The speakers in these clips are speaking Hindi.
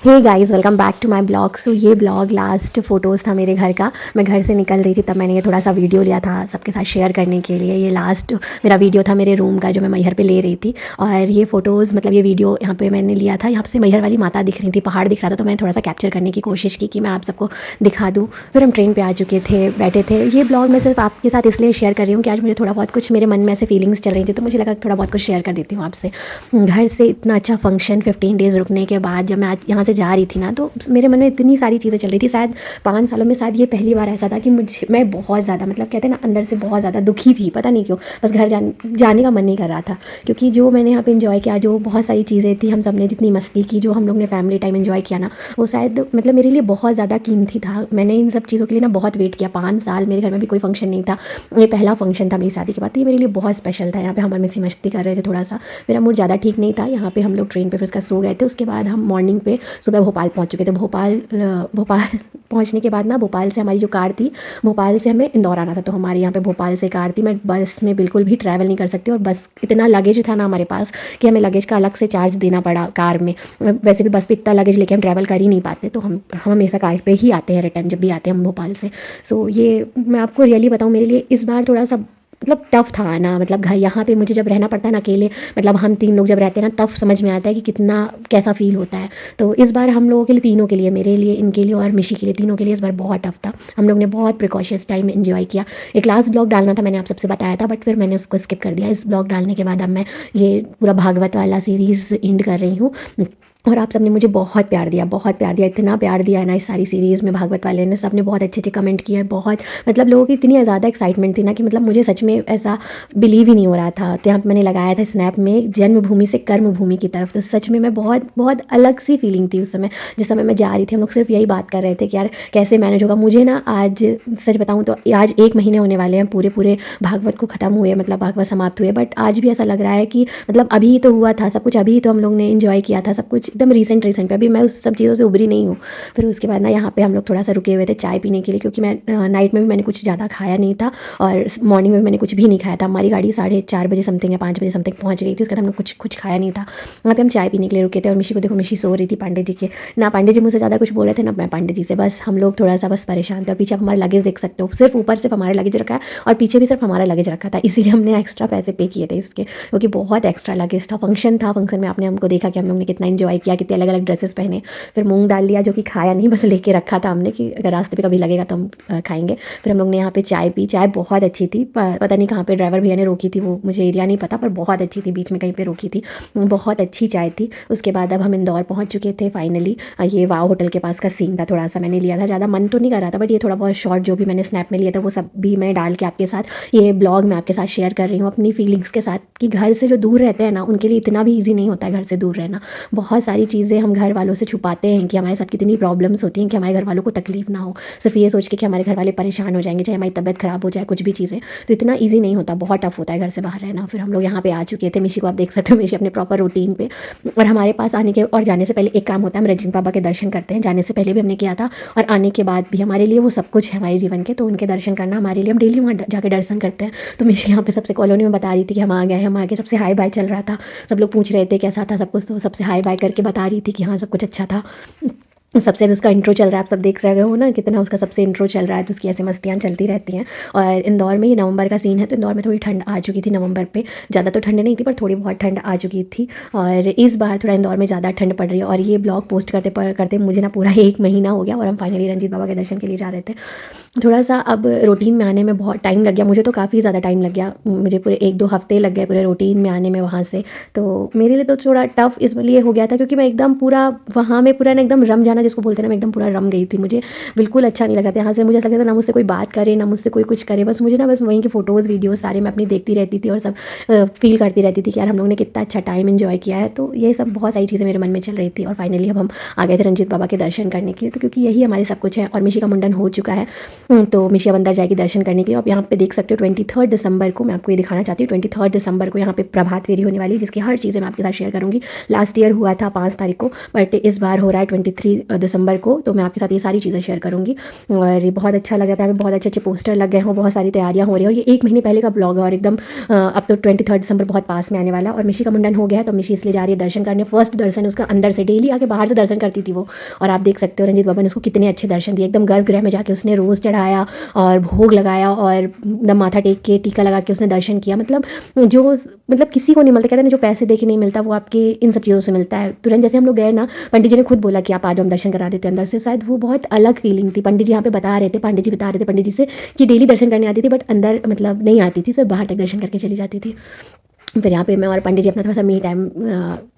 Hey guys, welcome back to my blog. So ये ब्लॉग लास्ट फ़ोटोज़ था मेरे घर का। मैं घर से निकल रही थी तब मैंने ये थोड़ा सा वीडियो लिया था सबके साथ शेयर करने के लिए। ये लास्ट मेरा वीडियो था मेरे रूम का जो मैं मैहर पे ले रही थी। और ये फ़ोटोज़ मतलब ये वीडियो यहाँ पे मैंने लिया था। यहाँ से मैहर वाली माता दिख रही थी, पहाड़ दिख रहा था, तो मैं थोड़ा सा कैप्चर करने की कोशिश की कि मैं आप सबको दिखा दूँ। फिर हम ट्रेन पर आ चुके थे, बैठे थे। ये ब्लॉग मैं सिर्फ आपके साथ इसलिए शेयर कर रही हूँ कि आज मुझे थोड़ा बहुत कुछ मेरे मन में ऐसे फीलिंग्स चल रही थी, तो मुझे लगा थोड़ा बहुत कुछ शेयर कर देती हूँ आपसे। घर से इतना अच्छा फंक्शन 15 डेज़ रुकने के बाद जब मैं आज यहाँ से जा रही थी ना, तो मेरे मन में इतनी सारी चीज़ें चल रही थी। शायद 5 सालों में शायद ये पहली बार ऐसा था कि मैं बहुत ज़्यादा मतलब कहते हैं ना अंदर से बहुत ज़्यादा दुखी थी। पता नहीं क्यों, बस घर जाने का मन नहीं कर रहा था, क्योंकि जो मैंने यहाँ पे इन्जॉय किया, जो बहुत सारी चीज़ें थी, हम सब ने जितनी मस्ती की, जो हम लोग ने फैमिली टाइम इन्जॉय किया ना, वो शायद मतलब मेरे लिए बहुत ज़्यादा कीमती था। मैंने इन सब चीज़ों के लिए ना बहुत वेट किया। 5 साल मेरे घर में भी कोई फंक्शन नहीं था, ये पहला फंक्शन था मेरी शादी के बाद, तो ये मेरे लिए बहुत स्पेशल था। यहाँ पे हम हमें मस्ती कर रहे थे, थोड़ा सा मेरा मूड ज़्यादा ठीक नहीं था। यहाँ पे हम लोग ट्रेन पे फिर उसका सो गए थे। उसके बाद हम मॉर्निंग पे सुबह भोपाल पहुँच चुके थे। भोपाल पहुंचने के बाद ना, भोपाल से हमारी जो कार थी, भोपाल से हमें इंदौर आना था, तो हमारे यहाँ पे भोपाल से कार थी। मैं बस में बिल्कुल भी ट्रैवल नहीं कर सकती, और बस इतना लगेज था ना हमारे पास कि हमें लगेज का अलग से चार्ज देना पड़ा कार में। वैसे भी बस पे इतना लगेज लेके हम ट्रैवल कर ही नहीं पाते, तो हम हमेशा कार पे ही आते हैं रिटर्न जब भी आते हैं हम भोपाल से। सो ये मैं आपको रियली बताऊँ, मेरे लिए इस बार थोड़ा सा मतलब टफ़ था आना। मतलब घर यहाँ पे मुझे जब रहना पड़ता है ना अकेले, मतलब हम 3 लोग जब रहते हैं ना, तब समझ में आता है कि कितना कैसा फ़ील होता है। तो इस बार हम लोगों के लिए, तीनों के लिए, मेरे लिए, इनके लिए और मिशी के लिए, तीनों के लिए इस बार बहुत टफ़ था। हम लोग ने बहुत प्रिकॉशियस टाइम एंजॉय किया। एक लास्ट ब्लॉग डालना था, मैंने आप सबसे बताया था, बट फिर मैंने उसको स्किप कर दिया। इस ब्लॉग डालने के बाद अब मैं ये पूरा भागवत वाला सीरीज़ एंड कर रही हूँ। और आप सबने मुझे बहुत प्यार दिया, बहुत प्यार दिया, इतना प्यार दिया है ना इस सारी सीरीज़ में। भागवत वाले ने सबने बहुत अच्छे अच्छे कमेंट किए हैं। बहुत मतलब लोगों की इतनी ज़्यादा एक्साइटमेंट थी ना कि मतलब मुझे सच में ऐसा बिलीव ही नहीं हो रहा था। तो यहाँ पर मैंने लगाया था स्नैप में, जन्मभूमि से कर्मभूमि की तरफ। तो सच में मैं बहुत बहुत अलग सी फीलिंग थी उस समय, जिस समय मैं जा रही थी। हम लोग सिर्फ यही बात कर रहे थे कि यार कैसे मैनेज होगा। मुझे ना आज सच बताऊँ तो आज 1 महीने होने वाले हैं पूरे पूरे भागवत को ख़त्म हुए, मतलब भागवत समाप्त हुए। बट आज भी ऐसा लग रहा है कि मतलब अभी ही तो हुआ था सब कुछ, अभी ही तो हम लोग ने इन्जॉय किया था सब कुछ, एकदम रिसेंट पे। अभी मैं उस सब चीज़ों से उभरी नहीं हूँ। फिर उसके बाद ना यहाँ पे हम लोग थोड़ा सा रुके हुए थे चाय पीने के लिए, क्योंकि मैं नाइट में भी मैंने कुछ ज़्यादा खाया नहीं था, और मॉर्निंग में भी मैंने कुछ भी नहीं खाया था। हमारी गाड़ी 4:30 बजे समथिंग या 5 बजे समथिंग पहुँच गई थी। उसके बाद हम लोग कुछ खाया नहीं था। वहाँ पे हम चाय पीने के लिए रुके थे, और मिशी को देखो, मिशी सो रही थी पांडे जी के। ना पांडे जी मुझसे ज़्यादा कुछ बोल रहे थे, ना मैं पांडे जी से। बस हम लोग थोड़ा सा बस परेशान थे। और पीछे आप हमारा लगेज देख सकते हो, सिर्फ ऊपर सिर्फ हमारा लगेज रखा है, और पीछे भी सिर्फ हमारा लगेज रखा था। इसीलिए हमने एक्स्ट्रा पैसे पे किए थे इसके, क्योंकि बहुत एक्स्ट्रा लगेज था। फंक्शन था, फंक्शन में आपने हमको देखा कि हम लोग ने कितना इन्जॉय किया, कितने अलग अलग ड्रेसेस पहने। फिर मूंग डाल लिया, जो कि खाया नहीं, बस लेके रखा था हमने कि अगर रास्ते पे कभी लगेगा तो हम खाएंगे। फिर हम लोग ने यहाँ पे चाय पी। चाय बहुत अच्छी थी, पता नहीं कहाँ पे ड्राइवर भैया ने रोकी थी, वो मुझे एरिया नहीं पता, पर बहुत अच्छी थी, बीच में कहीं पे रोकी थी। बहुत अच्छी चाय थी। उसके बाद अब हम इंदौर पहुँच चुके थे फाइनली। ये वाव होटल के पास का सीन था, थोड़ा सा मैंने लिया था, ज़्यादा मन तो नहीं कर रहा था, बट ये थोड़ा बहुत शॉर्ट जो भी मैंने स्नैप में लिया था वो सब भी मैं डाल के आपके साथ ये ब्लॉग में आपके साथ शेयर कर रही हूँ अपनी फीलिंग्स के साथ, कि घर से जो दूर रहते हैं ना उनके लिए इतना भी ईजी नहीं होता है घर से दूर रहना। बहुत सारी चीज़ें हम घर वालों से छुपाते हैं कि हमारे साथ कितनी प्रॉब्लम्स होती हैं कि हमारे घर वालों को तकलीफ ना हो, सिर्फ ये सोच के कि हमारे घर वाले परेशान हो जाएंगे, चाहे हमारी तबीयत ख़राब हो जाए, कुछ भी चीज़ें। तो इतना ईजी नहीं होता, बहुत टफ होता है घर से बाहर रहना। फिर हम लोग यहाँ पे आ चुके थे। मिशी को आप देख सकते हो, मिशी अपने प्रॉपर रूटीन पे। और हमारे पास आने के और जाने से पहले एक काम होता है, हम रजनी बाबा के दर्शन करते हैं। जाने से पहले भी हमने किया था, और आने के बाद भी हमारे लिए वो सब कुछ है हमारे जीवन के, तो उनके दर्शन करना हमारे लिए, हम डेली वहाँ जाके दर्शन करते हैं। तो मिशी यहाँ पे सबसे कॉलोनी में बता रही थी कि हम आ गए, हम आगे। सबसे हाई बाय चल रहा था, सब लोग पूछ रहे थे कैसा था सब कुछ, तो सबसे हाई बाय करके बता रही थी कि हाँ सब कुछ अच्छा था। सबसे भी उसका इंट्रो चल रहा है, आप सब देख रहे हो ना कितना उसका सबसे इंट्रो चल रहा है, तो उसकी ऐसे मस्तियाँ चलती रहती हैं। और इंदौर में ये नवंबर का सीन है, तो इंदौर में थोड़ी ठंड आ चुकी थी नवंबर पे। ज़्यादा तो ठंड नहीं थी, पर थोड़ी बहुत ठंड आ चुकी थी। और इस बार थोड़ा इंदौर में ज़्यादा ठंड पड़ रही है। और ये ब्लॉग पोस्ट करते करते मुझे ना पूरा 1 महीना हो गया, और हम फाइनली रंजीत बाबा के दर्शन के लिए जा रहे थे। थोड़ा सा अब रूटीन में आने में बहुत टाइम लग गया, मुझे तो काफ़ी ज़्यादा टाइम लग गया, मुझे पूरे 1-2 हफ्ते लग गए पूरे रूटीन में आने में वहाँ से। तो मेरे लिए तो थोड़ा टफ इसलिए हो गया था, क्योंकि मैं एकदम पूरा वहाँ में पूरा ना एकदम रम जाना जिसको बोलते हैं ना, मैं एकदम पूरा रम गई थी। मुझे बिल्कुल अच्छा नहीं लगा था यहाँ से। मुझे ऐसा लगता था ना मुझसे कोई बात करे, ना मुझसे कोई कुछ करे, बस मुझे ना बस वहीं की फ़ोटोज़ वीडियोज़ सारे मैं अपनी देखती रहती थी, और सब फील करती रहती थी कि यार हम लोग ने कितना अच्छा टाइम इन्जॉय किया है। तो ये सब बहुत सारी चीज़ें मेरे मन में चल रही थी। और फाइनली अब हम आ गए थे रंजीत बाबा के दर्शन करने के लिए, तो क्योंकि यही हमारे सब कुछ है। और मिशी का मुंडन हो चुका है, तो मिशी अब अंदर जाएगी दर्शन करने के लिए। आप यहाँ पे देख सकते हो 23 दिसंबर को, मैं आपको ये दिखाना चाहती हूँ, 23 दिसंबर को यहाँ पे प्रभात फेरी होने वाली है, जिसकी हर चीज़ें मैं आपके साथ शेयर करूँगी। लास्ट ईयर हुआ था 5 तारीख को, बट इस बार हो रहा है दिसंबर को, तो मैं आपके साथ ये सारी चीज़ें शेयर करूँगी। और ये बहुत अच्छा लग रहा था, हमें बहुत अच्छे अच्छे पोस्टर लग गए हैं, बहुत सारी तैयारियाँ हो रही हैं, और ये 1 महीने पहले का ब्लॉग है, और एकदम अब तो 23 दिसंबर बहुत पास में आने वाला है। और मिशी का मुंडन हो गया है, तो मिशी इसलिए जा रही है दर्शन करने। फर्स्ट दर्शन उसका अंदर से, डेली आके बाहर से दर्शन करती थी वो, और आप देख सकते हो रंजीत बाबा ने उसको कितने अच्छे दर्शन दिए। एकदम गर्भगृह में जाके उसने रोज़ चढ़ाया और भोग लगाया, और एकदम माथा टेक के टीका लगा के उसने दर्शन किया। मतलब किसी को नहीं मिलता, कहते हैं ना जो पैसे दे के नहीं मिलता वो आपके इन सब चीज़ों से मिलता है। तुरंत जैसे हम लोग गए ना, पंडित जी ने खुद बोला कि आप आज हम दर्शन करा देते अंदर से। शायद वो बहुत अलग फीलिंग थी। पंडित जी यहाँ पे बता रहे थे, पांडे जी बता रहे थे पंडित जी से कि डेली दर्शन करने आती थी, बट अंदर मतलब नहीं आती थी, सिर्फ बाहर तक दर्शन करके चली जाती थी। फिर यहाँ पे मैं और पंडित जी अपना थोड़ा सा मी टाइम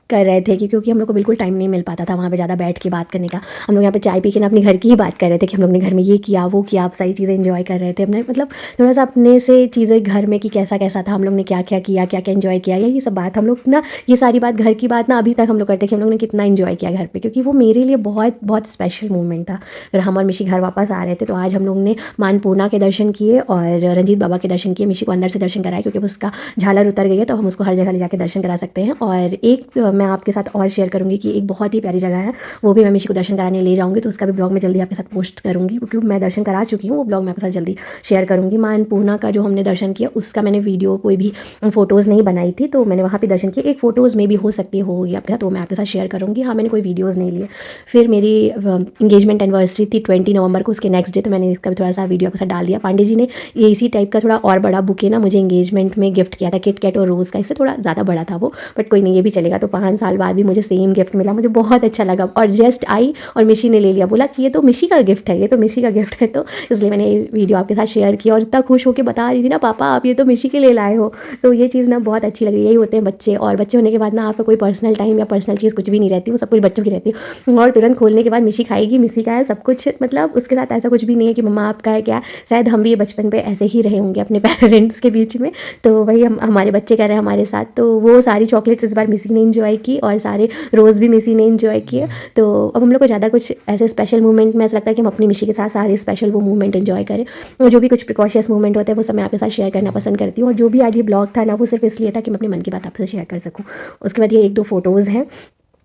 कर रहे थे, क्योंकि हम लोग को बिल्कुल टाइम नहीं मिल पाता था वहाँ पे ज़्यादा बैठ के बात करने का। हम लोग यहाँ पे चाय पी के ना अपने घर की ही बात कर रहे थे कि हम लोग ने घर में ये किया वो किया, आप सारी चीज़ें एंजॉय कर रहे थे अपने, मतलब थोड़ा सा अपने से चीज़ें घर में कि कैसा कैसा था, हम लोग ने क्या क्या किया, क्या क्या एंजॉय किया, ये सब बात हम लोग ना, ये सारी बात घर की बात ना अभी तक हम लोग करते कि हम लोग ने कितना एंजॉय किया घर पर, क्योंकि वो मेरे लिए बहुत बहुत स्पेशल मोमेंट था। फिर हम और मिशी घर वापस आ रहे थे, तो आज हम लोग ने मानपूर्णा के दर्शन किए और रंजीत बाबा के दर्शन किए। मिशी को अंदर से दर्शन कराया, क्योंकि उसका झालर उतर गई है, तो हम उसको हर जगह ले जाकर दर्शन करा सकते हैं। और एक मैं आपके साथ और शेयर करूँगी कि एक बहुत ही प्यारी जगह है, वो भी मैं मिशी को दर्शन कराने ले जाऊँगी, तो उसका भी ब्लॉग मैं जल्दी आपके साथ पोस्ट करूँगी, क्योंकि मैं दर्शन करा चुकी हूँ। वो ब्लॉग मैं आपके साथ जल्दी शेयर करूँगी। माँ अन्नपूर्णा का जो हमने दर्शन किया उसका मैंने वीडियो कोई भी फ़ोटोज़ नहीं बनाई थी, तो मैंने वहाँ पर दर्शन किया। एक फ़ोटोज़ में भी हो सकती होगी आपके साथ, तो मैं आपके साथ शेयर करूँगी। हाँ, मैंने कोई वीडियोज़ नहीं लिए। फिर मेरी इंगेजमेंट एनिवर्सरी थी 20 नवंबर को, उसके नेक्स्ट डे, तो मैंने इसका भी थोड़ा सा वीडियो आपके साथ डाल दिया। पांडे जी ने ये इसी टाइप का थोड़ा और बड़ा बुके ना मुझे इंगेजमेंट में गिफ्ट किया था, किट कैट और रोज़ का, इससे थोड़ा ज़्यादा बड़ा था वो, बट कोई नहीं, ये भी चलेगा। तो 5 साल बाद भी मुझे सेम गिफ्ट मिला, मुझे बहुत अच्छा लगा। और जस्ट आई और मिशी ने ले लिया, बोला कि ये तो मिशी का गिफ्ट है, ये तो मिशी का गिफ्ट है। तो इसलिए मैंने ये वीडियो आपके साथ शेयर किया, और इतना खुश होकर बता रही थी ना, पापा आप ये तो मिशी के लिए लाए हो। तो ये चीज़ ना बहुत अच्छी लग रही है। यही होते हैं बच्चे, और बच्चे होने के बाद ना आपका कोई पर्सनल टाइम या पर्सनल चीज़ कुछ भी नहीं रहती, वो सब कुछ बच्चों की रहती है। और तुरंत खोलने के बाद मिशी खाएगी, मिशी का है सब कुछ, मतलब उसके साथ ऐसा कुछ भी नहीं है कि मम्मा आपका है क्या। शायद हम भी बचपन पे ऐसे ही रहे होंगे अपने पेरेंट्स के बीच में, तो वही हम हमारे बच्चे कर रहे हैं हमारे साथ। तो वो सारी चॉकलेट्स इस बार मिसी ने एंजॉय की, और सारे रोज़ भी मिसी ने एंजॉय किए। तो अब हम लोग को ज़्यादा कुछ ऐसे स्पेशल मोमेंट में ऐसा लगता है कि हम अपनी मिशी के साथ सारे स्पेशल वो मोमेंट एंजॉय करें। और जो भी कुछ प्रिकॉशियस मोमेंट होते हैं वो सब मैं आपके साथ शेयर करना पसंद करती हूँ। और जो भी आज ये ब्लॉग था ना, वो सिर्फ इसलिए था कि मैं अपने मन की बात आपसे शेयर कर सकूँ। उसके बाद ये 1-2 फ़ोटोज़ हैं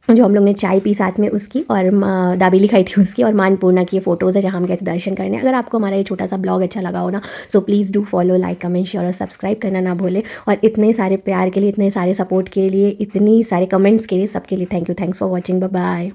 जो हम लोग ने चाय पी साथ में उसकी, और दाबेली खाई थी उसकी, और मानपूर्णा की फ़ोटोज़ है जहाँ हम गए थे दर्शन करने। अगर आपको हमारा ये छोटा सा ब्लॉग अच्छा लगा हो ना, so please do follow, like, comment, share और सब्सक्राइब करना ना भूलें। और इतने सारे प्यार के लिए, इतने सारे सपोर्ट के लिए, इतनी सारे कमेंट्स के लिए, सबके लिए thank you. Thanks for watching, bye bye.